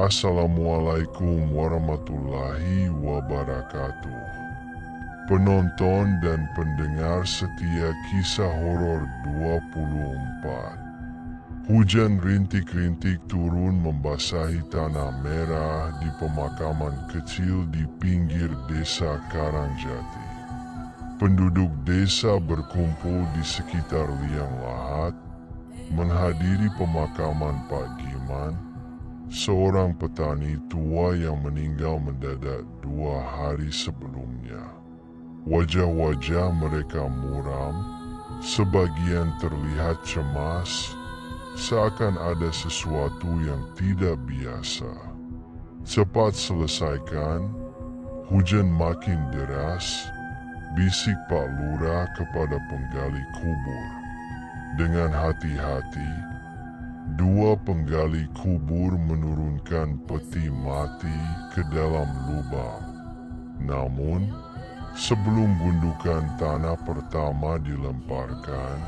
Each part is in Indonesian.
Assalamualaikum warahmatullahi wabarakatuh. Penonton dan pendengar setia kisah horor 24. Hujan rintik-rintik turun membasahi tanah merah di pemakaman kecil di pinggir desa Karangjati. Penduduk desa berkumpul di sekitar liang lahat menghadiri pemakaman Pak Giman, seorang petani tua yang meninggal mendadak 2 hari sebelumnya. Wajah-wajah mereka muram, sebagian terlihat cemas, seakan ada sesuatu yang tidak biasa. Cepat selesaikan, hujan makin deras, bisik Pak Lurah kepada penggali kubur. Dengan hati-hati, 2 penggali kubur menurunkan peti mati ke dalam lubang. Namun, sebelum gundukan tanah pertama dilemparkan,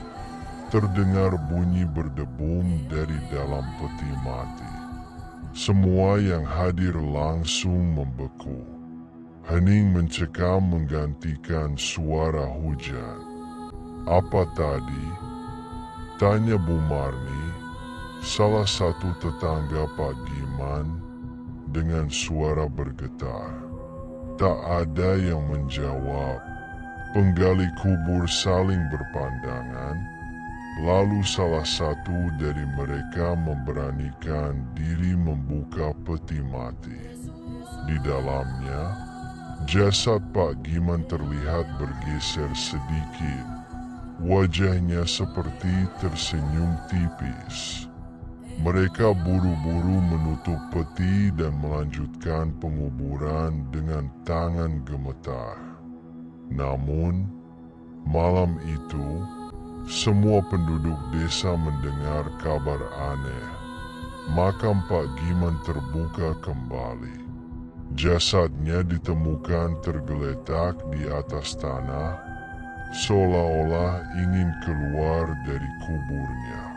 terdengar bunyi berdebum dari dalam peti mati. Semua yang hadir langsung membeku. Hening mencekam menggantikan suara hujan. "Apa tadi?" tanya Bu Marni, salah satu tetangga Pak Giman, dengan suara bergetar. Tak ada yang menjawab. Penggali kubur saling berpandangan, lalu salah satu dari mereka memberanikan diri membuka peti mati. Di dalamnya, jasad Pak Giman terlihat bergeser sedikit. Wajahnya seperti tersenyum tipis. Mereka buru-buru menutup peti dan melanjutkan penguburan dengan tangan gemetar. Namun, malam itu, semua penduduk desa mendengar kabar aneh. Makam Pak Giman terbuka kembali. Jasadnya ditemukan tergeletak di atas tanah, seolah-olah ingin keluar dari kuburnya.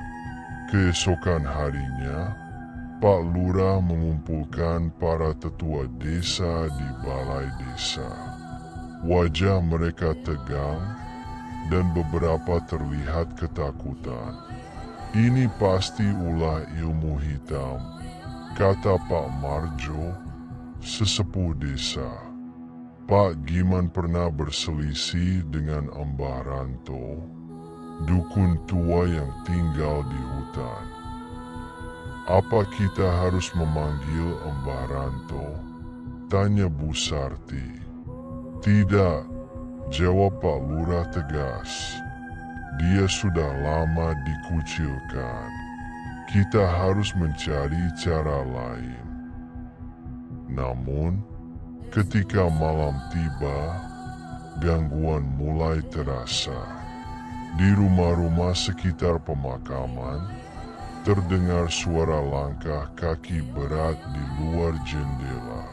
Keesokan harinya, Pak Lurah mengumpulkan para tetua desa di balai desa. Wajah mereka tegang dan beberapa terlihat ketakutan. "Ini pasti ulah ilmu hitam," kata Pak Marjo, sesepuh desa. Pak Giman pernah berselisih dengan Mbah Ranto, dukun tua yang tinggal di hutan. "Apa kita harus memanggil Mbah Ranto?" tanya Bu Sarti. "Tidak," jawab Pak Lurah tegas. "Dia sudah lama dikucilkan. Kita harus mencari cara lain." Namun, ketika malam tiba, gangguan mulai terasa. Di rumah-rumah sekitar pemakaman, terdengar suara langkah kaki berat di luar jendela.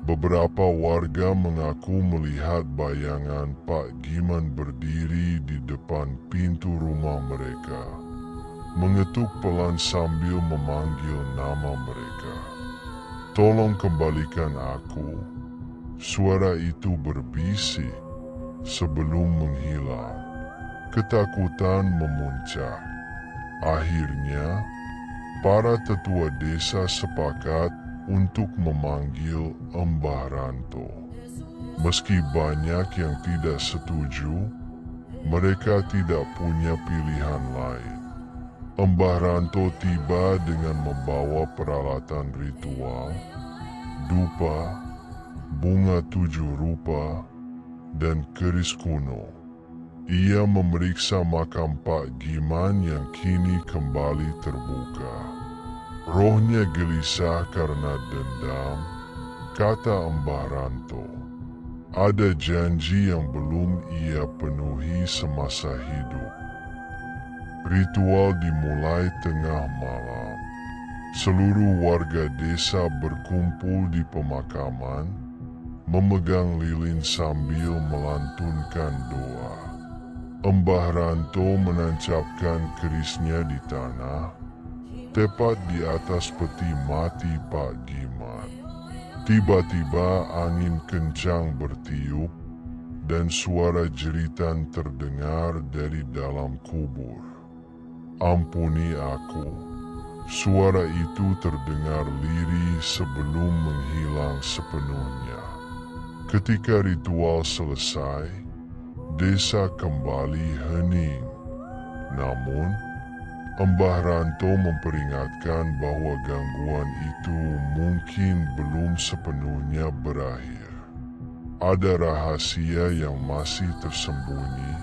Beberapa warga mengaku melihat bayangan Pak Giman berdiri di depan pintu rumah mereka, mengetuk pelan sambil memanggil nama mereka. "Tolong kembalikan aku." Suara itu berbisik sebelum menghilang. Ketakutan memuncak. Akhirnya, para tetua desa sepakat untuk memanggil Mbah Ranto. Meski banyak yang tidak setuju, mereka tidak punya pilihan lain. Mbah Ranto tiba dengan membawa peralatan ritual, dupa, bunga 7 rupa, dan keris kuno. Ia memeriksa makam Pak Giman yang kini kembali terbuka. "Rohnya gelisah karena dendam," kata Mbah Ranto. "Ada janji yang belum ia penuhi semasa hidup." Ritual dimulai tengah malam. Seluruh warga desa berkumpul di pemakaman, memegang lilin sambil melantunkan doa. Mbah Ranto menancapkan kerisnya di tanah, tepat di atas peti mati Pak Giman. Tiba-tiba angin kencang bertiup dan suara jeritan terdengar dari dalam kubur. Ampuni aku. Suara itu terdengar lirih sebelum menghilang sepenuhnya. Ketika ritual selesai, desa kembali hening. Namun, Mbah Ranto memperingatkan bahwa gangguan itu mungkin belum sepenuhnya berakhir. Ada rahasia yang masih tersembunyi,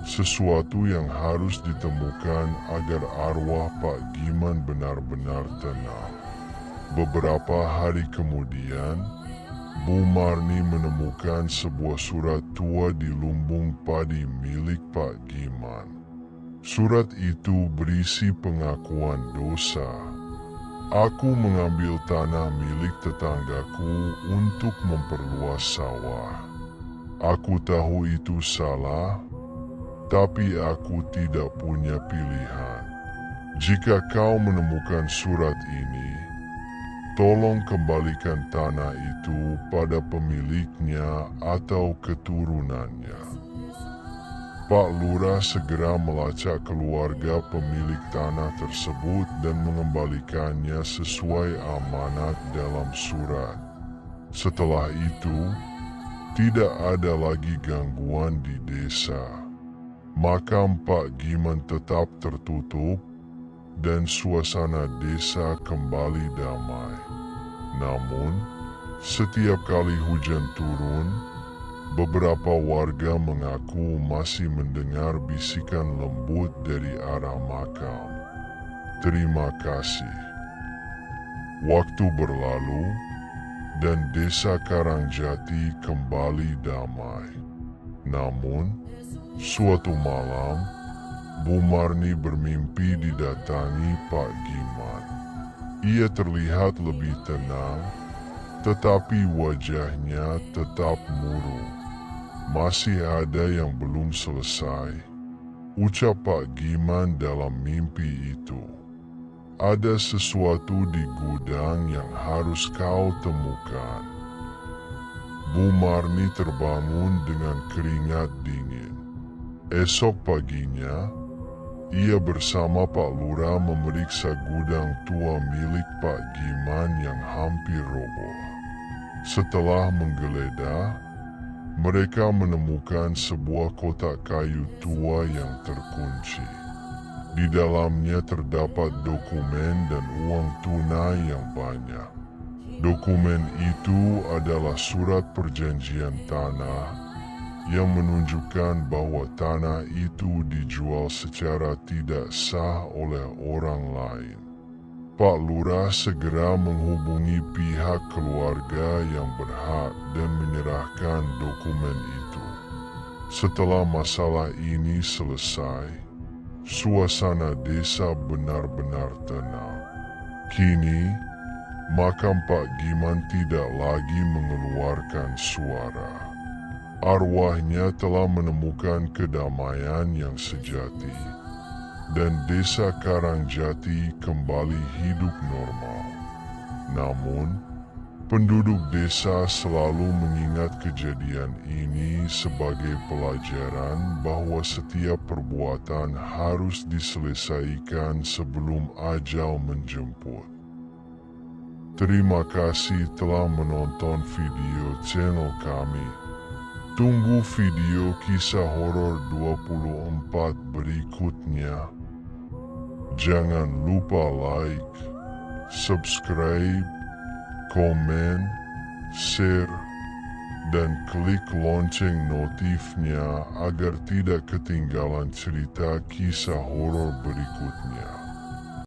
sesuatu yang harus ditemukan agar arwah Pak Giman benar-benar tenang. Beberapa hari kemudian, Bu Marni menemukan sebuah surat tua di lumbung padi milik Pak Giman. Surat itu berisi pengakuan dosa. Aku mengambil tanah milik tetanggaku untuk memperluas sawah. Aku tahu itu salah, tapi aku tidak punya pilihan. Jika kau menemukan surat ini, tolong kembalikan tanah itu pada pemiliknya atau keturunannya. Pak Lurah segera melacak keluarga pemilik tanah tersebut dan mengembalikannya sesuai amanat dalam surat. Setelah itu, tidak ada lagi gangguan di desa. Makam Pak Giman tetap tertutup dan suasana desa kembali damai. Namun, setiap kali hujan turun, beberapa warga mengaku masih mendengar bisikan lembut dari arah makam. Terima kasih. Waktu berlalu, dan desa Karangjati kembali damai. Namun, suatu malam, Bu Marni bermimpi didatangi Pak Giman. Ia terlihat lebih tenang, tetapi wajahnya tetap murung. Masih ada yang belum selesai, ucap Pak Giman dalam mimpi itu. Ada sesuatu di gudang yang harus kau temukan. Bu Marni terbangun dengan keringat dingin. Esok paginya, ia bersama Pak Lurah memeriksa gudang tua milik Pak Giman yang hampir roboh. Setelah menggeledah, mereka menemukan sebuah kotak kayu tua yang terkunci. Di dalamnya terdapat dokumen dan uang tunai yang banyak. Dokumen itu adalah surat perjanjian tanah yang menunjukkan bahwa tanah itu dijual secara tidak sah oleh orang lain. Pak Lurah segera menghubungi pihak keluarga yang berhak dan menyerahkan dokumen itu. Setelah masalah ini selesai, suasana desa benar-benar tenang. Kini, makam Pak Giman tidak lagi mengeluarkan suara. Arwahnya telah menemukan kedamaian yang sejati, dan desa Karangjati kembali hidup normal. Namun, penduduk desa selalu mengingat kejadian ini sebagai pelajaran bahwa setiap perbuatan harus diselesaikan sebelum ajal menjemput. Terima kasih telah menonton video channel kami. Tunggu video kisah horor 24 berikutnya. Jangan lupa like, subscribe, komen, share, dan klik lonceng notifnya agar tidak ketinggalan cerita kisah horor berikutnya.